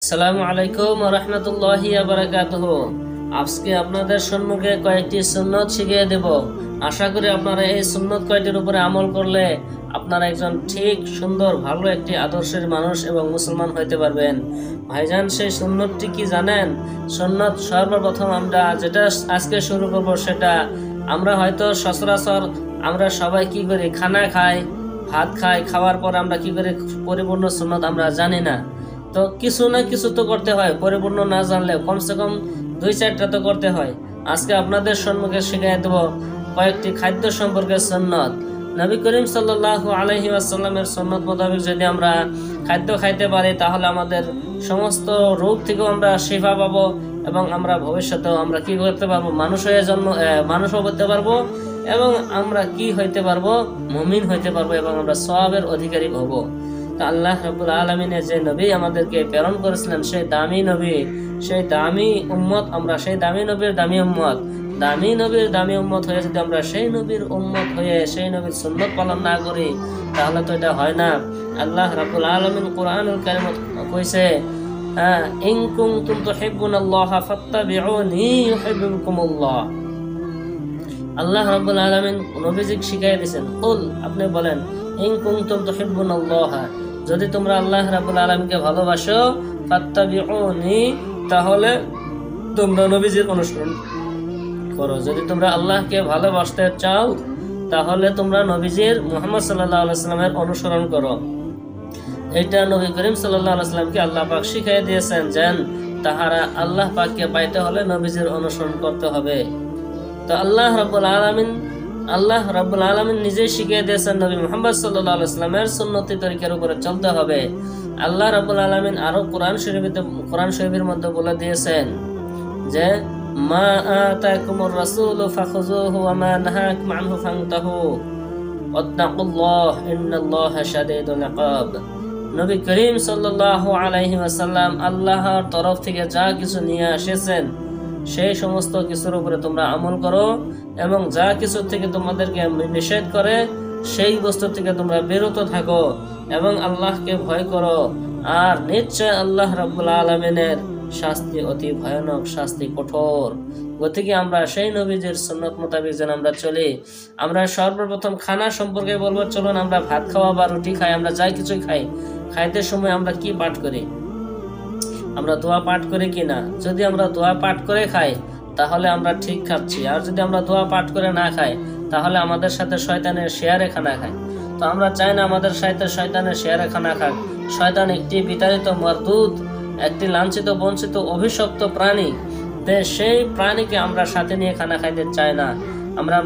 আসসালামু আলাইকুম ওয়া রাহমাতুল্লাহি ওয়া বারাকাতুহু। আজকে আপনাদের সম্মুখে কয়েকটি সুন্নত শিখিয়ে দেব। আশা করি আপনারা এই সুন্নত কয়টির উপরে আমল করলে আপনারা একজন ঠিক সুন্দর ভালো একটি আদর্শের মানুষ এবং মুসলমান হইতে পারবেন। ভাইজান, সেই সুন্নতটি কি জানেন? সুন্নত সর্বপ্রথম আমরা যেটা আজকে শুরু করব সেটা আমরা হয়তো সচরাচর আমরা সবাই কি করি, খানা খাই, ভাত খাই, খাওয়ার পর আমরা কি করি, পরিপূর্ণ সুন্নত আমরা জানি না। তো কিছু না কিছু তো করতে হয়, পরিপূর্ণ না জানলে কমসে কম 2-4টা তো করতে হয়। আজকে আপনাদের সম্মুখে শিখিয়ে দেব কয়েকটি খাদ্য সম্পর্কে সুন্নত। নবী করিম সাল্লাল্লাহু আলাইহি ওয়াসাল্লামের সুন্নত মোতাবেক যদি আমরা খাদ্য খাইতে পারি তাহলে আমাদের সমস্ত রোগ থেকেও আমরা শিফা পাবো এবং আমরা ভবিষ্যতেও আমরা কি করতে পারবো, মানুষও হতে পারবো এবং আমরা কি হইতে পারবো, মুমিন হইতে পারবো এবং আমরা সওয়াবের অধিকারী হব। আল্লাহ রাব্বুল আলামিনের যে নবী আমাদেরকে প্রেরণ করেছিলেন সেই দামি নবী, সেই দামি উম্মত, আমরা সেই দামি নবীর দামি উম্মত, দামি নবীর দামি উম্মত হয়ে যদি আমরা সেই নবীর উম্মত হয়ে সেই নবীর সুন্নত পালন না করি তাহলে তো এটা হয় না। আল্লাহ রাব্বুল আলামিন কুরআনুল কারীমত কইছে, ইন কুনতুম তুহিব্বুনাল্লাহ ফাত্তাবিউনি ইউহিব্বুকুমুল্লাহ। আল্লাহ রাব্বুল আলামিন নবীজিকে শিখিয়ে দিয়েছেন, কুল, আপনি বলেন, ইন কুনতুম তুহিব্বুনাল্লাহ, যদি তোমরা আল্লাহ রাব্বুল আলামিনকে ভালোবাসো, ফাত্তাবিউনি, তাহলে তোমরা নবীজির অনুসরণ করো। যদি তোমরা আল্লাহকে ভালোবাসতে চাও তাহলে তোমরা নবীজির মুহাম্মদ সাল্লাল্লাহু আলাইহি ওয়াসাল্লামের অনুসরণ করো। এটা নবী করিম সাল্লাল্লাহু আলাইহি ওয়াসাল্লামকে আল্লাহ পাক শিখিয়ে দিয়েছেন যে তাহারা আল্লাহ পাককে পাইতে হলে নবীজির অনুসরণ করতে হবে। তো আল্লাহ রাব্বুল আলামিন নিজেই শিখিয়ে দিয়েছেন নবী মুহাম্মদ সাল্লাল্লাহু আলাইহি ওয়াসাল্লামের সুন্নতি তরিকার উপরে চলতে হবে। আল্লাহ রাব্বুল আলামিন আরো কোরআন শরীফের মধ্যে বলে দিয়েছেন যে, মা আতাকুমুর রাসূলু ফাখুযুহু ওয়া মা নাহাকুম আনহু ফান্তাহু ওয়াত্তাকুল্লাহ ইন্নাল্লাহা শাদীদুল ইকাব। নবী করিম সাল্লাল্লাহু আলাইহি ওয়াসাল্লাম আল্লাহর তরফ থেকে যা কিছু নিয়ে এসেছেন সেই সমস্ত কিছুর উপরে তোমরা আমল করো এবং যা কিছু থেকে তোমাদেরকে নিষেধ করে সেই বস্তু থেকে তোমরা বিরত থাকো এবং আল্লাহকে ভয় করো। আর নিশ্চয় আল্লাহ রাব্বুল আলামিনের শাস্তি অতি ভয়ানক, শাস্তি কঠোর। গতিকে আমরা সেই নবীজির সুন্নত মোতাবেক যেন আমরা চলি। আমরা সর্বপ্রথম খানা সম্পর্কে বলবো। চলুন, আমরা ভাত খাওয়া বা রুটি খাই, আমরা যাই কিছুই খাই, খাইতে সময় আমরা কি পাঠ করি? আমরা দোয়া পাঠ করি কিনা? যদি আমরা দোয়া পাঠ করে খাই তাহলে আমরা ঠিক খাচ্ছি, আর যদি আমরা দোয়া পাঠ করে না খাই তাহলে আমাদের সাথে শয়তানের শেয়ারে খানা খায়। তো আমরা চাই না আমাদের সাথে শয়তানের শেয়ারে খানা খাক। শয়তান একটি বিতাড়িত মারদুদ, একটি লাঞ্ছিত বঞ্চিত অভিশপ্ত প্রাণী। সেই প্রাণীকে আমরা সাথে নিয়ে খানা খাইতে চাই না। আমরা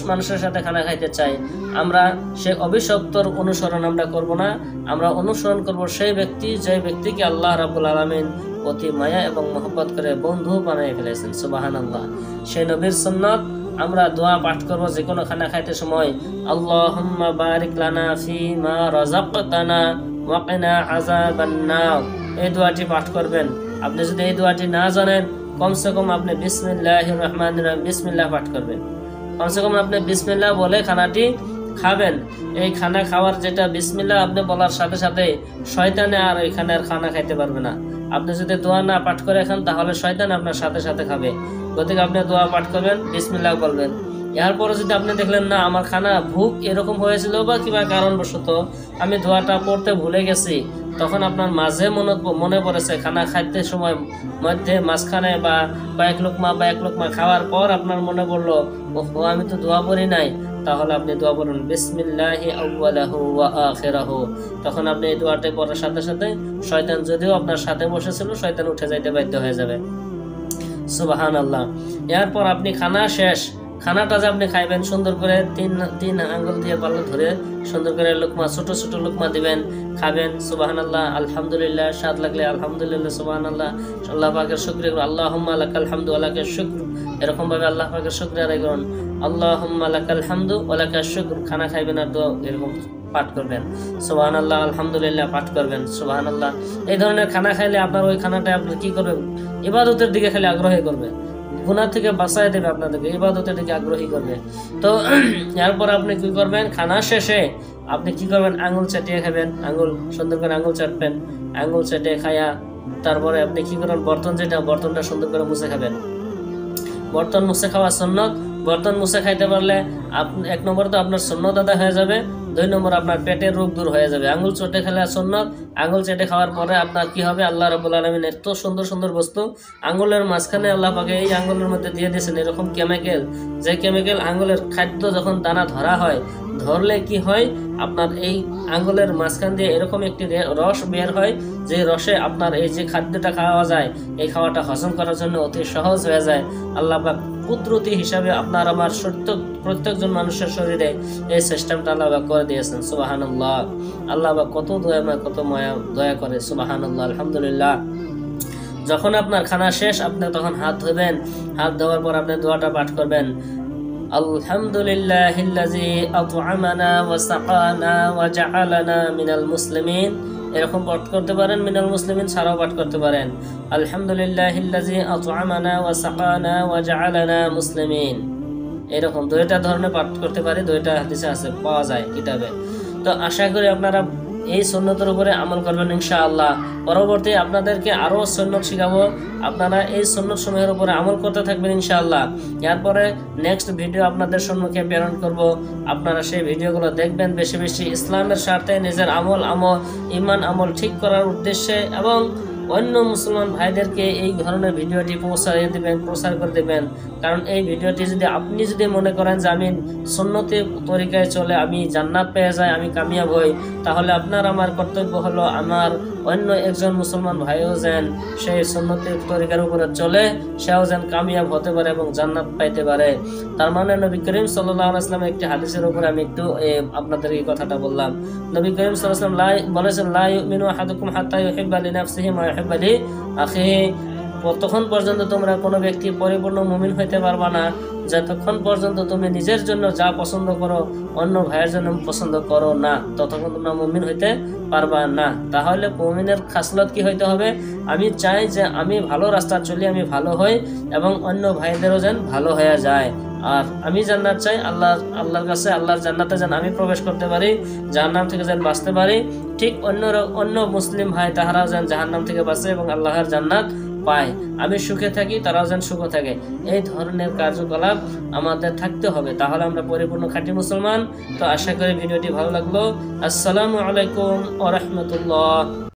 মানুষের সাথে খানা খাইতে চাই। আমরা সেই অভিশপ্তর অনুসরণ আমরা করব না। আমরা অনুসরণ করব সেই ব্যক্তি, যে ব্যক্তিকে আল্লাহ রাব্বুল আলামিন অতি মায়া এবং মহব্বত করে বন্ধু বানিয়ে ফেলেছেন। সুবহানাল্লাহ। সেই নবীর সুন্নত আমরা দোয়া পাঠ করব যে কোনো খানা খাইতে সময়, আল্লাহুম্মা বারিক লানা ফিমা রাযাকতানা ওয়া কিনা আযাবান নার। এই দোয়াটি পাঠ করবেন। আপনি যদি এই দোয়াটি না জানেন, কমসে কম আপনি বিসমিল্লাহির রহমানির রহিম বিসমিল্লাহ পাঠ করবেন। কমসে কম আপনি বিসমিল্লাহ বলে খানাটি খাবেন। এই খানা খাওয়ার যেটা বিসমিল্লাহ আপনি বলার সাথে সাথে শয়তানে আর এখানে আর খানা খাইতে পারবে না। আপনি যদি দোয়া না পাঠ করে খান তাহলে শয়তান আপনার সাথে সাথে খাবে। গতিকে আপনি দোয়া পাঠ করবেন, বিসমিল্লাহ বলবেন। এরপরে যদি আপনি দেখলেন না আমার খানা ভুক এরকম হয়েছিল বা কিংবা কারণবশত আমি দোয়াটা পড়তে ভুলে গেছি, তখন আপনার মাঝে মনে পড়েছে খানা খাইতে সময় মধ্যে মাঝখানে বা এক লোকমা খাওয়ার পর আপনার মনে পড়লো, ও আমি তো দোয়া পড়ি নাই, তাহলে আপনি দোয়া পড়ুন বিসমিল্লাহি আউয়ালাহু ওয়া আখিরাহু। তখন আপনি এই দোয়াটা পড়ার সাথে সাথে শয়তান যদিও আপনার সাথে বসেছিল, শয়তান উঠে যাইতে বাধ্য হয়ে যাবে। সুবহানাল্লাহ। এরপর আপনি খানা শেষ, খানাটা যে আপনি খাইবেন সুন্দর করে তিন আঙ্গুল দিয়ে পাল্লা ধরে সুন্দর করে লোকমা, ছোট ছোট লোকমা দিবেন, খাবেন। সুবহানাল্লাহ, আলহামদুলিল্লাহ, স্বাদ লাগলে আলহামদুলিল্লাহ, সুবহানাল্লাহ, আল্লাহ পাকের শুকরিয়া করুন, আল্লাহুম্মা লাকাল হামদু ওয়া লাকাশ শুকর। এরকম ভাবে আল্লাহ পাকের শুকরিয়া আদায় করুন, আল্লাহুম্মা লাকাল হামদু ওয়া লাকাশ শুকর। খানা খাইবেন আর দোয়া এরকম পাঠ করবেন, সুবহানাল্লাহ, আলহামদুলিল্লাহ পাঠ করবেন, সুবহানাল্লাহ। এই ধরনের খানা খাইলে আপনার ওই খানাটা আপনি কি করবেন? ইবাদতের দিকে খালি আগ্রহী করবে, গুনাহ থেকে বাঁচায় দেবে, আপনাদেরকে ইবাদতের দিকে আগ্রহী করবে। তো এরপর আপনি কি করবেন? খানা শেষে আপনি কি করবেন? আঙুল চাটিয়ে খাবেন। আঙুল সুন্দর করে আঙুল চাটবেন। আঙুল চাটিয়ে খায়া তারপরে আপনি কি করেন, বর্তনটা সুন্দর করে মুছে খাবেন। বর্তন মুছে খাওয়া সুন্নত। বর্তন মুছে খাইতে পারলে এক নম্বর তো আপনার সুন্নত আদায় হয়ে যাবে, 2 নম্বর আপনার পেটের রোগ দূর হয়ে যাবে। আঙুল চেটে খেলে সুন্নত, আঙুল চেটে খাওয়ার পরে আপনার কি হবে, আল্লাহ রাব্বুল আলামিন এত সুন্দর সুন্দর বস্তু আঙুলের মাঝখানে আল্লাহ পাকে এই আঙুলের মধ্যে দিয়ে দিয়েছেন এরকম কেমিক্যাল, যে কেমিক্যাল আঙুলের খাদ্য যখন দানা ধরা হয়, ধরলে কি হয়, আপনার এই আঙুলের মাঝখান দিয়ে এরকম একটি রস বের হয়, যে রসে আপনার এই যে খাদ্যটা খাওয়া যায়, এই খাওয়াটা হজম করার জন্য অতি সহজ হয়ে যায়। আল্লাহ পাক কুদরতি হিসাবে আপনার আমার প্রত্যেকজন মানুষের শরীরে এই সিস্টেমটা আল্লাহ পাক করে দিয়েছেন। সুবহানাল্লাহ, আল্লাহ পাক কত দয়াময়, কত দয়া করে। সুবহানাল্লাহ, আলহামদুলিল্লাহ। যখন আপনার খানা শেষ, আপনি তখন হাত ধোবেন। হাত ধোয়ার পর আপনি দোয়াটা পাঠ করবেন, আলহামদুলিল্লাহিল্লাযী আত'আমানা ওয়া সাকানা ওয়া জাআলানা মিনাল মুসলিমিন। এরকম পাঠ করতে পারেন, মিনাল মুসলিমিন ছাড়াও পাঠ করতে পারেন, আলহামদুলিল্লাহিল্লাযী আত'আমানা ওয়া সাকানা ওয়া জাআলানা মুসলিমিন। এরকম 2টা ধরনের পাঠ করতে পারি, 2টা হাদিসে আছে, পাওয়া যায় কিতাবে। তো আশা করি আপনারা এই সুন্নতের উপরে আমল করবেন ইনশাআল্লাহ। পরবর্তী আপনাদেরকে আরো সুন্নত শিখাবো, আপনারা এই সুন্নত সমূহের উপরে আমল করতে থাকবেন ইনশাআল্লাহ। এরপরে নেক্সট ভিডিও আপনাদের সম্মুখে প্রেরণ করব, আপনারা সেই ভিডিওগুলো দেখবেন বেশি বেশি, ইসলামের স্বার্থে নিজের ইমান আমল ঠিক করার উদ্দেশ্যে, এবং অন্য মুসলমান ভাইদেরকে এই ধরনের ভিডিওটি প্রচার করে দেবেন। কারণ এই ভিডিওটি যদি আপনি মনে করেন যে আমি সুন্নতি তরিকায় চলে আমি জান্নাত পেয়ে যাই, আমি কামিয়াব হই, তাহলে আপনার আমার কর্তব্য হলো আমার অন্য একজন মুসলমান ভাইও যেন সেই সুন্নতি তরিকার উপরে চলে, সেও যেন কামিয়াব হতে পারে এবং জান্নাত পাইতে পারে। তার মানে নবী করিম সাল্লাল্লাহু আলাইহি ওয়াসাল্লামের একটি হাদিসের উপরে আমি একটু আপনাদের এই কথাটা বললাম। নবী করিম সাল্লাল্লাহু আলাইহি ওয়াসাল্লাম বলেছেন, লা ইউমিনু আহাদুকুম হাত্তা ইউহিব্বা লিনাফসিহি মা ইউহিব্বু লিআখিহি। ততক্ষণ পর্যন্ত তোমরা কোনো ব্যক্তি পরিপূর্ণ মুমিন হইতে পারবা না যতক্ষণ পর্যন্ত তুমি নিজের জন্য যা পছন্দ করো অন্য ভাইয়ের জন্য পছন্দ করো না, ততক্ষণ তোমরা মুমিন হইতে পারবা না। তাহলে মুমিনের খাসলত কি হইতে হবে, আমি চাই যে আমি ভালো রাস্তা চলি, আমি ভালো হই এবং অন্য ভাইদেরও যেন ভালো হয়ে যায়। আর আমি জান্নাত চাই, আল্লাহর কাছে, আল্লাহর জান্নাতে যেন আমি প্রবেশ করতে পারি, জাহান্নাম থেকে যেন বাঁচতে পারি। ঠিক অন্য মুসলিম ভাই তাহারাও যেন জাহান্নাম থেকে বাঁচে এবং আল্লাহর জান্নাত পায়, আমি সুখে থাকি, তারাও যেন সুখে থাকে। এই ধরনের কার্যকলাপ আমাদের থাকতে হবে, তাহলে আমরা পরিপূর্ণ খাঁটি মুসলমান। তো আশা করি ভিডিওটি ভালো লাগলো। আসসালামু আলাইকুম ওয়া রাহমাতুল্লাহ।